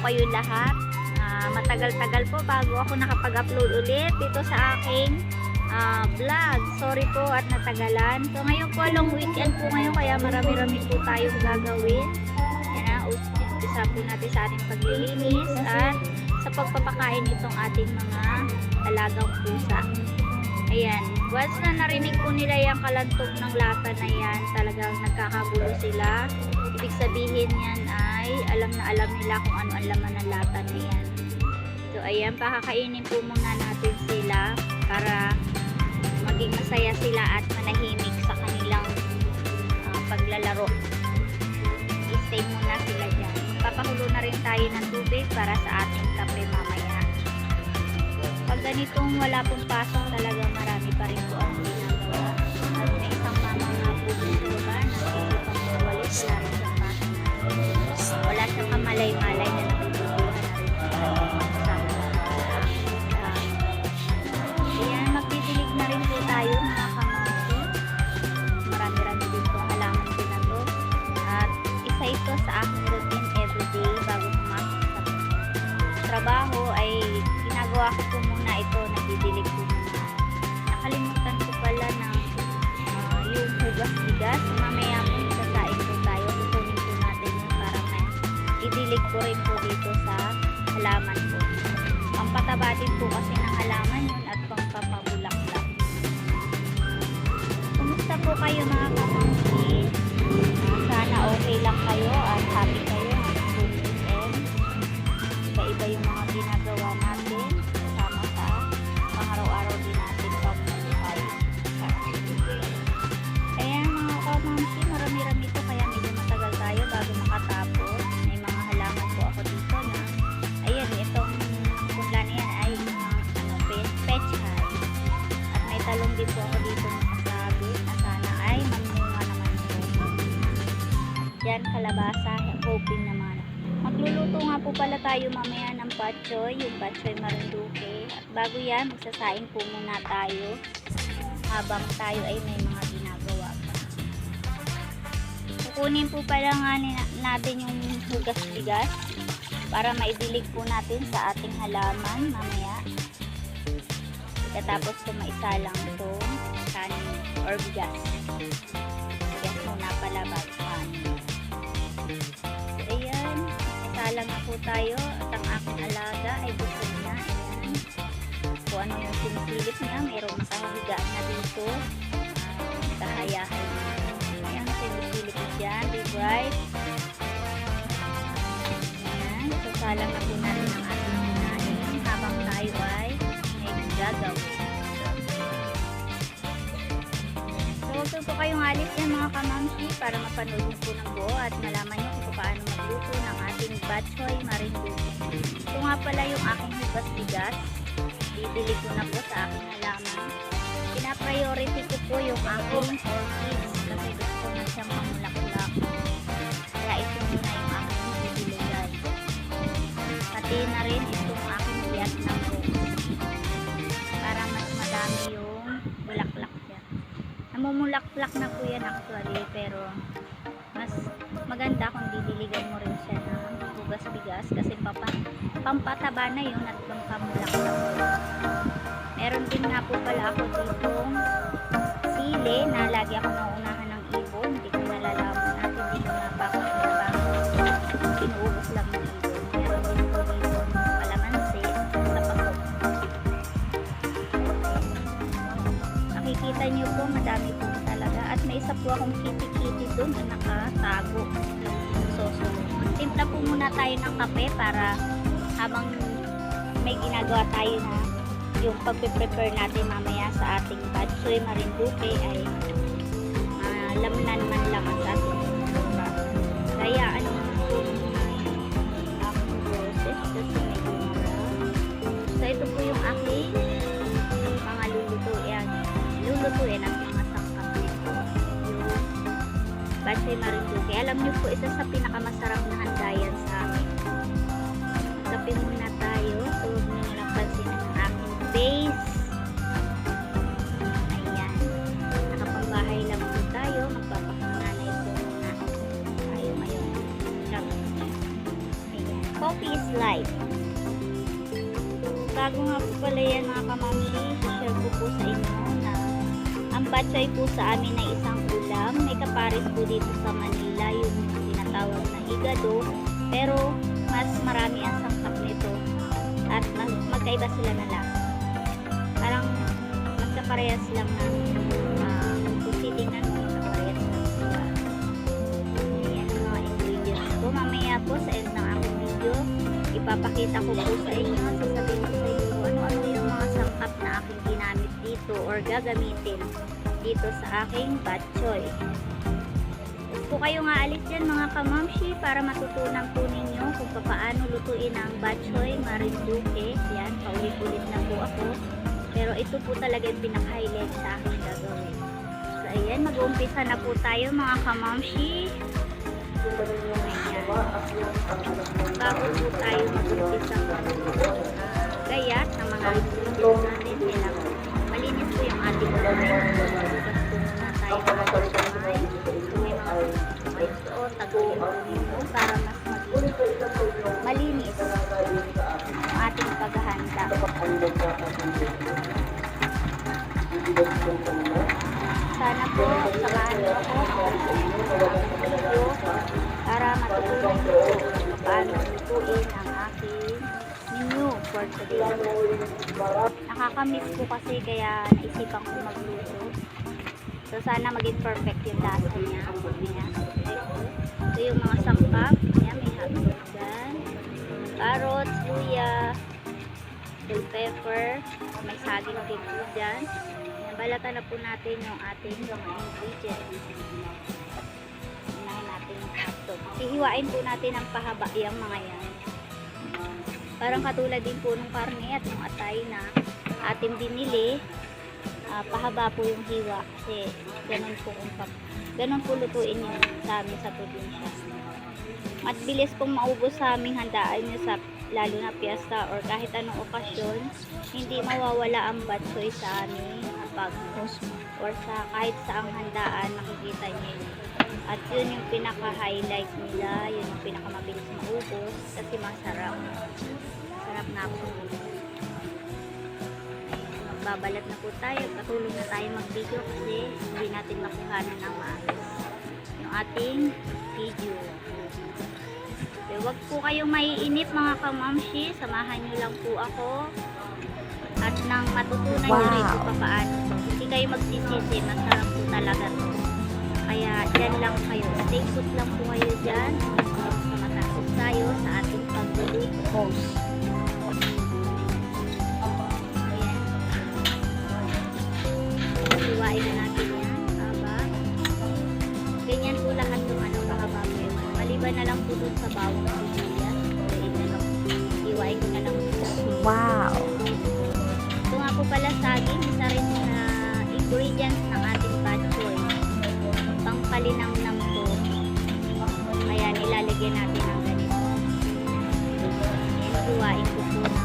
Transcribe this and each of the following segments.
kayo lahat. Matagal-tagal po bago ako nakapag-upload ulit dito sa aking vlog. Sorry po at natagalan. So ngayon po, long weekend po ngayon, kaya marami-rami po tayong gagawin. Yan na, umpisa po natin sa ating paglilinis at sa pagpapakain itong ating mga alagang pusa. Ayan, once na narinig po nila yung kalantog ng lata na yan, talagang nagkakagulo sila. Ibig sabihin yan ay alam na alam nila kung ano ang laman ng lata na yan. So ayan, pakakainin po muna natin sila para maging masaya sila at manahimik sa kanilang paglalaro. I-stay muna sila dyan. Papakulo na rin tayo ng tubig para sa ating kape mamaya. Pag ganitong wala pong pasok, talaga marami pa rin po ang ginagawa. At may isang mama nga po dito ba, nakikita mo walis, wala rin siyang pasok. Wala siyang kamalay-malay na natutulungan na rin kasama. Ayan, magdidilig na rin po tayo mga kamote. Marami-rami din po ang halaman din na to. At isa ito sa aking routine everyday bago pumasok sa trabaho ay ginagawa ko po muna ito, nagdidilig po muna. Nakalimutan ko pala ng yung hugas-bigas. Mamaya po sasain po tayo. Kukunin po natin yun para may idilig ko rin po dito sa halaman po. Pampataba din po kasi ng halaman yun at pampapabulaklak. Kumusta po kayo mga kapangki? Sana okay lang kayo at happy kayo ng good weekend. Iba-iba yung mga ginagawa natin kasama sa pang-araw-araw din natin pamumuhay. Ayan mga kapangki, marami-rami ito kaya medyo matagal tayo bago makatapos. May mga halaman po ako dito na ayan, itong punla na yan ay pechay. At may talong din po ako dito nakasabit na sana ay mamunga naman po. Yan, kalabasa, hoping naman. Magluluto nga po pala tayo mamaya ng batchoy, yung batchoy marinduque. At bago yan, magsasaing po muna tayo habang tayo ay may mga ginagawa pa. Kukunin po pala nga natin yung hugas-bigas para maidilig po natin sa ating halaman mamaya. Tapos kumaisa lang itong kanin or bigas. Bigas muna pala bago kanin. So ayan, isa lang na po tayo at ang aking alaga ay gusto niya. Ayan. Kung ano yung sinisilip niya, mayroong nakahiga na dito. Kahayahay niya. Ayan, sinisilip niya dyan, be bright. Ayan, sasalang na po natin ang ating hinahin habang tayo ay may gagawin. So, huwag po kayong alis yan mga kamamsi para mapanood nyo po ng buo at malaman nyo kung paano magluto ng ating batchoy marinduque. Ito nga pala yung aking hugas-bigas. Didilig ko na po sa aking halaman. Pina-priority ko po yung aking orchids kasi gusto na siyang mamulak-ulak. Kaya ito muna yung aking didiligan. Pati na rin itong aking biyak ng rose para mas madami yung bulaklak niya. Namumulaklak na po yan actually, pero mas maganda kung didiligan mo rin siya ng hugas-bigas kasi pampataba na yun at pampamulaklak. Meron din nga po pala ako ditong sili na lagi ako nauunahan ng ibon. Hindi ko nalalaman at hindi ko napakakabang inuubos lang ng ibon. Meron din po dito kalamansi sa pakot. Makikita nyo po, madami po talaga. At may isa po akong kitty-kitty doon na nakatago. So, timpla po muna tayo ng kape para habang may ginagawa tayo na yung pagpe-prepare natin mamaya sa ating batchoy marinduque ay lamnan man lang sa ating kaya ano ang process kasi may gumara. So ito po yung aking mga lulutuin at mga sangkap nito yung batchoy marinduque. Alam nyo po, isa sa pinakamasarap na handayan sa amin. Kape muna tayo. So huwag nyo lang pansinin ang aking base. Ayan. Nakapambahay lang po tayo. Magpapakunanay po muna tayo ngayon. Ayan. Coffee is life. bago nga po pala yan mga kamamsi, share ko po sa inyo na ang batchoy po sa amin ay isang ulam. May kapares po dito sa Manila, yung tinatawag na higado, pero mas marami ang sangkap nito at magkaiba sila na lasa. Parang magkaparehas lang na kung titingnan mo, magkaparehas lang sila. Ayan ang mga ingredients ko. Mamaya po sa end ng aking video, ipapakita ko po sa inyo, sasabihin ko sa inyo kung ano-ano yung mga sangkap na aking ginamit dito or gagamitin dito sa aking batchoy. Huwag po kayo nga alis dyan mga kamamshi para matutunan po ninyo kung paano lutuin ang batchoy marinduque. Yan, paulit-ulit na po ako. Pero ito po talaga yung pinaka-highlight sa aking gagawin. So ayan, mag-uumpisa na po tayo mga kamamshi. Bago po tayo mag-umpisa gayat ng mga ingredients natin, kailangan malinis po yung ating kamay. Bukas po muna tayo ng ating kamay. Kung may mga ito, taguin po ninyo para mas malinis ang ating paghahanda. Sana po samahan niyo ako sa video para matutunan niyo kung paano lutuin ang aking menu for today. Nakakamiss po kasi kaya naisipan ko magluto. So sana maging perfect yung lasa niya. Ito yung mga sangkap. Ayan, may hotdog dyan. Carrots, luya, bell pepper, may saging din po dyan. Ayan, balatan na po natin yung ating mga ingredients. Unahin natin yung hotdog. Ihiwain po natin ang pahaba yung mga yan. Parang katulad din po ng karne at ng atay na ating binili. Pahaba po yung hiwa kasi ganun po lutuin yun sa amin sa probinsya. At bilis pong maubos sa aming handaan nyo sa lalo na piyesta or kahit anong okasyon, hindi mawawala ang batchoy sa amin pag or sa kahit saang handaan makikita nyo yun. At yun yung pinaka-highlight nila, yun yung pinaka-mabilis maubos kasi masarap. Masarap na po. Babalat na po tayo, patulog na tayo mag-video kasi hindi natin makuhanan ng maayos yung ating video. So, wag po kayong maiinip mga kamamshi, samahan nyo lang po ako at nang matutunan nyo rin kung paano to. Hindi kayo magsisisi, masarap po talaga to. Kaya dyan lang kayo, stay put lang po kayo dyan sa matapos tayo sa ating pagluluto. Hiwain na natin yan. Haba. Ganyan po lahat yung kahaba po yung maliban na lang po dun sa bawang sibuyas. Hiwain ko na lang po. Wow! Ito nga po pala saging. Isa rin na ingredients ng ating batchoy. Pangpalinamnam po. Kaya nilalagyan natin ng ganito. Hiwain ko po na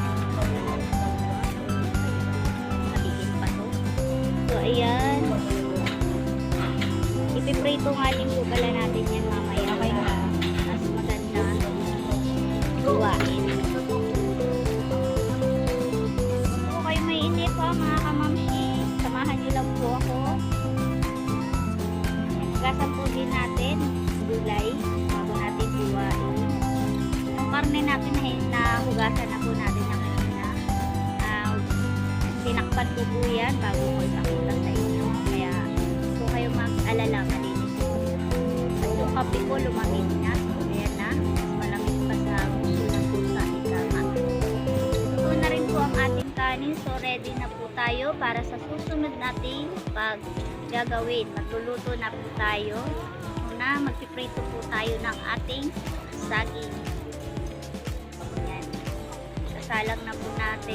ayan. Ipiprito nga din po pala natin yan mamaya. Okay na. Mas maganda. Luwain. Okay, may inip po mga kamamshi. Samahan nyo lang po ako. Hugasan po din natin. Gulay. Bago natin luwain. Yung karne natin na hugasan na po natin na kanina. Tinakpan ko po yan bago ko ipakita sa inyo. Kaya so kayo mag-alala, malinis po. At yung kape ko lumamig na. Ayan na. Mas malamig pa sa susunod po sa ikama. Ito na rin po ang ating kanin. So ready na po tayo para sa susunod nating paggagawin. Magluluto na po tayo. Una, magpiprito po tayo ng ating saging. Ayan. Sasalang na po natin.